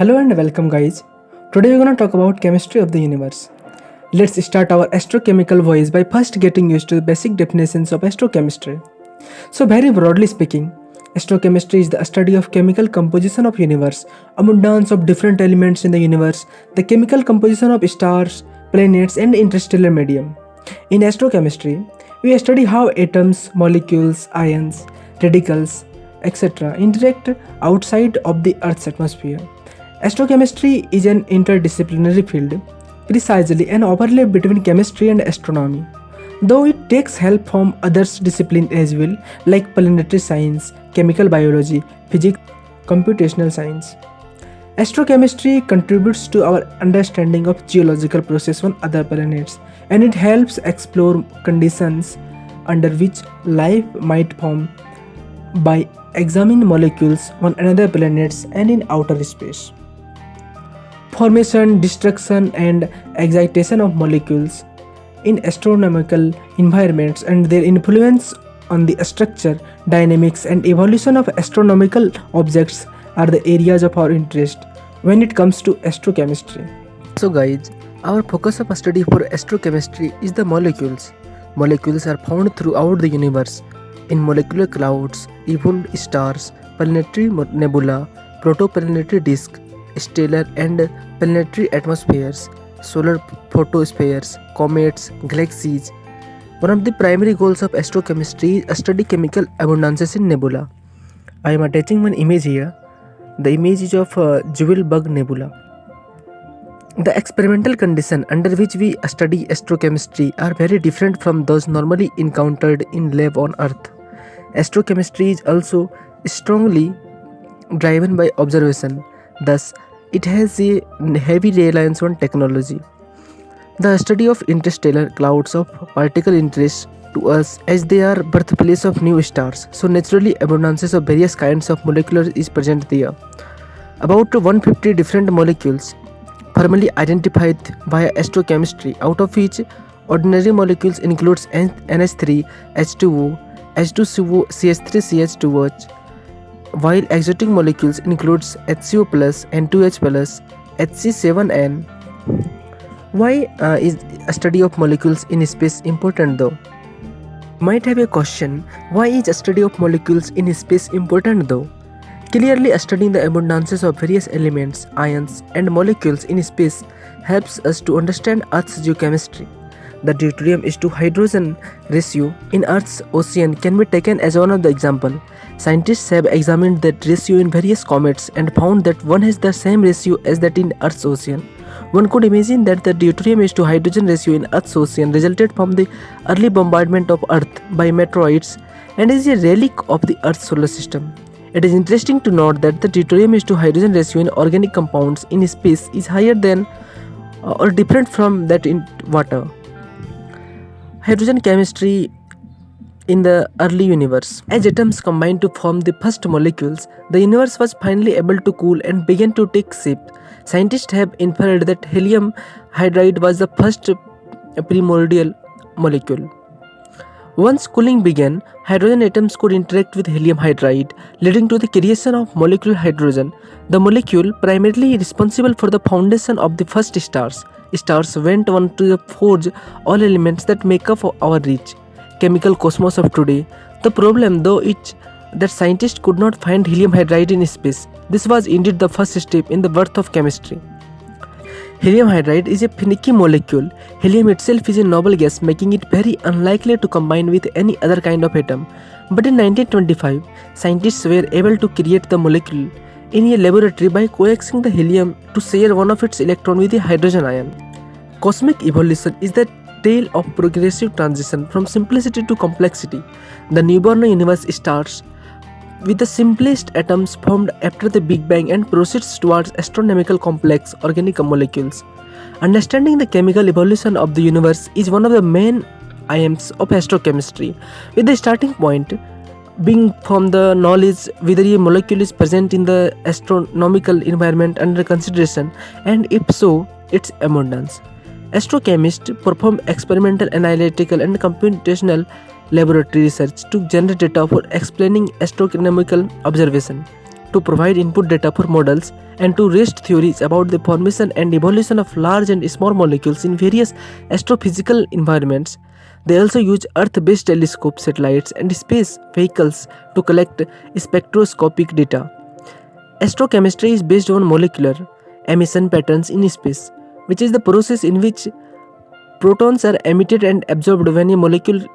Hello and welcome guys. Today we're gonna talk about chemistry of the universe. Let's start our astrochemical voyage by first getting used to the basic definitions of astrochemistry. So very broadly speaking, astrochemistry is the study of chemical composition of universe, abundance of different elements in the universe, the chemical composition of stars, planets and interstellar medium. In astrochemistry, we study how atoms, molecules, ions, radicals, etc. interact outside of the Earth's atmosphere. Astrochemistry is an interdisciplinary field, precisely an overlap between chemistry and astronomy, though it takes help from other disciplines as well, like planetary science, chemical biology, physics, computational science. Astrochemistry contributes to our understanding of geological processes on other planets, and it helps explore conditions under which life might form by examining molecules on another planets and in outer space. Formation, destruction, and excitation of molecules in astronomical environments and their influence on the structure, dynamics, and evolution of astronomical objects are the areas of our interest when it comes to astrochemistry. So guys, our focus of study for astrochemistry is the molecules. Molecules are found throughout the universe in molecular clouds, evolved stars, planetary nebula, protoplanetary disk, stellar and planetary atmospheres, solar photospheres, comets, galaxies. One of the primary goals of astrochemistry is to study chemical abundances in nebula. I am attaching one image here. The image is of Jewel Bug Nebula. The experimental conditions under which we study astrochemistry are very different from those normally encountered in lab on Earth. Astrochemistry is also strongly driven by observation. Thus, it has a heavy reliance on technology. The study of interstellar clouds of particular interest to us as they are birthplace of new stars, so naturally abundances of various kinds of molecules is present there. About 150 different molecules formally identified via astrochemistry, out of which ordinary molecules includes NH3, H2O, H2CO, CH3CH2OH, while exotic molecules includes HCO+, N2H+, Hc7n. Why is a study of molecules in space important though? You might have a question, why is a study of molecules in space important though? Clearly, studying the abundances of various elements, ions, and molecules in space helps us to understand Earth's geochemistry. The deuterium is to hydrogen ratio in Earth's ocean can be taken as one of the examples. Scientists have examined that ratio in various comets and found that one has the same ratio as that in Earth's ocean. One could imagine that the deuterium is to hydrogen ratio in Earth's ocean resulted from the early bombardment of Earth by meteoroids and is a relic of the Earth's solar system. It is interesting to note that the deuterium is to hydrogen ratio in organic compounds in space is higher than or different from that in water. Hydrogen chemistry in the early universe. As atoms combined to form the first molecules, the universe was finally able to cool and began to take shape. Scientists have inferred that helium hydride was the first primordial molecule. Once cooling began, hydrogen atoms could interact with helium hydride, leading to the creation of molecular hydrogen, the molecule primarily responsible for the foundation of the first stars. Stars went on to forge all elements that make up our rich chemical cosmos of today. The problem, though, is that scientists could not find helium hydride in space. This was indeed the first step in the birth of chemistry. Helium hydride is a finicky molecule. Helium itself is a noble gas, making it very unlikely to combine with any other kind of atom. But in 1925, scientists were able to create the molecule in a laboratory by coaxing the helium to share one of its electrons with a hydrogen ion. Cosmic evolution is the tale of progressive transition from simplicity to complexity. The newborn universe starts with the simplest atoms formed after the Big Bang and proceeds towards astronomical complex organic molecules. Understanding the chemical evolution of the universe is one of the main aims of astrochemistry, with the starting point being from the knowledge whether a molecule is present in the astronomical environment under consideration, and if so, its abundance. Astrochemists perform experimental, analytical, and computational laboratory research to generate data for explaining astronomical observation. to provide input data for models and to test theories about the formation and evolution of large and small molecules in various astrophysical environments. They also use Earth-based telescopes, satellites, and space vehicles to collect spectroscopic data. Astrochemistry is based on molecular emission patterns in space, which is the process in which protons are emitted and absorbed when a molecule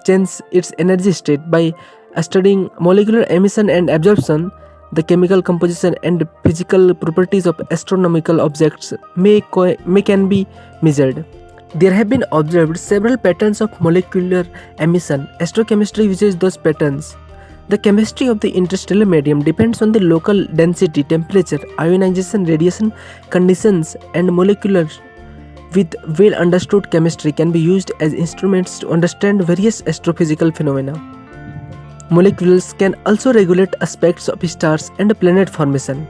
changes its energy state. By studying molecular emission and absorption, the chemical composition and physical properties of astronomical objects can be measured. There have been observed several patterns of molecular emission. Astrochemistry uses those patterns. The chemistry of the interstellar medium depends on the local density, temperature, ionization, radiation conditions, and molecular. With well understood chemistry can be used as instruments to understand various astrophysical phenomena. Molecules can also regulate aspects of stars and planet formation.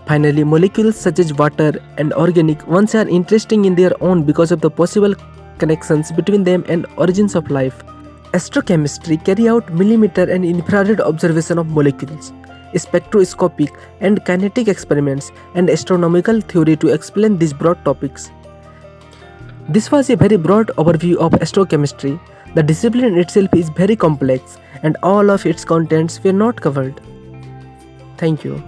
Finally, molecules such as water and organic ones are interesting in their own because of the possible connections between them and origins of life. Astrochemistry carry out millimeter and infrared observation of molecules, spectroscopic and kinetic experiments, and astronomical theory to explain these broad topics. This was a very broad overview of astrochemistry. The discipline itself is very complex and all of its contents were not covered. Thank you.